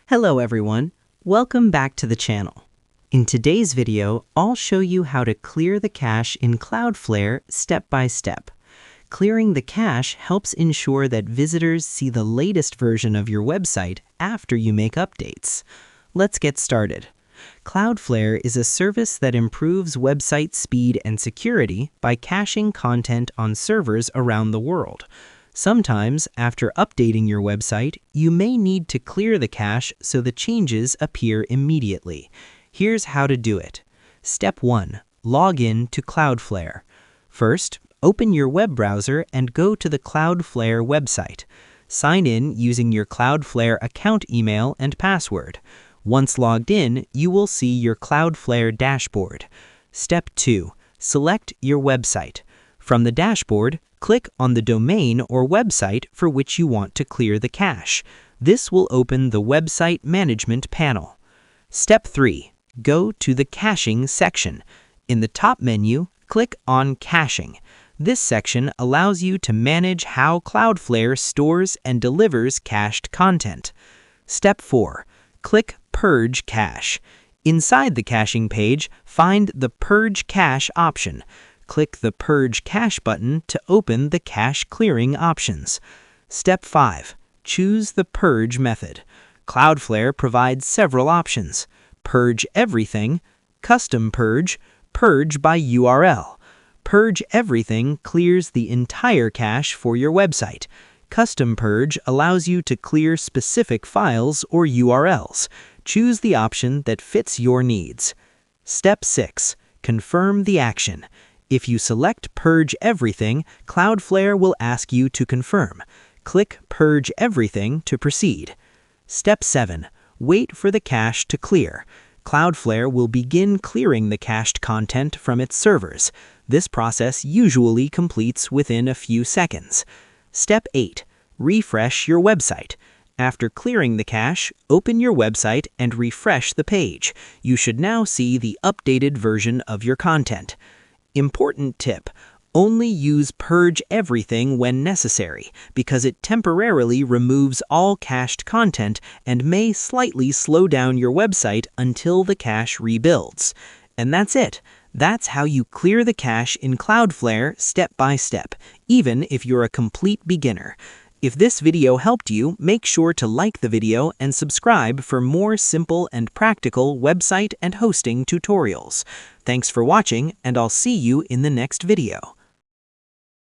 Hello everyone, welcome back to the channel. In today's video, I'll show you how to clear the cache in Cloudflare step by step. Clearing the cache helps ensure that visitors see the latest version of your website after you make updates. Let's get started. Cloudflare is a service that improves website speed and security by caching content on servers around the world. Sometimes, after updating your website, you may need to clear the cache so the changes appear immediately. Here's how to do it. Step 1. Log in to Cloudflare. First, open your web browser and go to the Cloudflare website. Sign in using your Cloudflare account email and password. Once logged in, you will see your Cloudflare dashboard. Step 2. Select your website. From the dashboard, click on the domain or website for which you want to clear the cache. This will open the Website Management panel. Step 3. Go to the Caching section. In the top menu, click on Caching. This section allows you to manage how Cloudflare stores and delivers cached content. Step 4. Click Purge Cache. Inside the caching page, find the Purge Cache option. Click the Purge Cache button to open the cache clearing options. Step 5. Choose the purge method. Cloudflare provides several options: Purge Everything, Custom Purge, Purge by URL. Purge Everything clears the entire cache for your website. Custom Purge allows you to clear specific files or URLs. Choose the option that fits your needs. Step 6. Confirm the action. If you select Purge Everything, Cloudflare will ask you to confirm. Click Purge Everything to proceed. Step 7. Wait for the cache to clear. Cloudflare will begin clearing the cached content from its servers. This process usually completes within a few seconds. Step 8. Refresh your website. After clearing the cache, open your website and refresh the page. You should now see the updated version of your content. Important tip: only use Purge Everything when necessary, because it temporarily removes all cached content and may slightly slow down your website until the cache rebuilds. And that's it. That's how you clear the cache in Cloudflare step by step, even if you're a complete beginner. If this video helped you, make sure to like the video and subscribe for more simple and practical website and hosting tutorials. Thanks for watching, and I'll see you in the next video.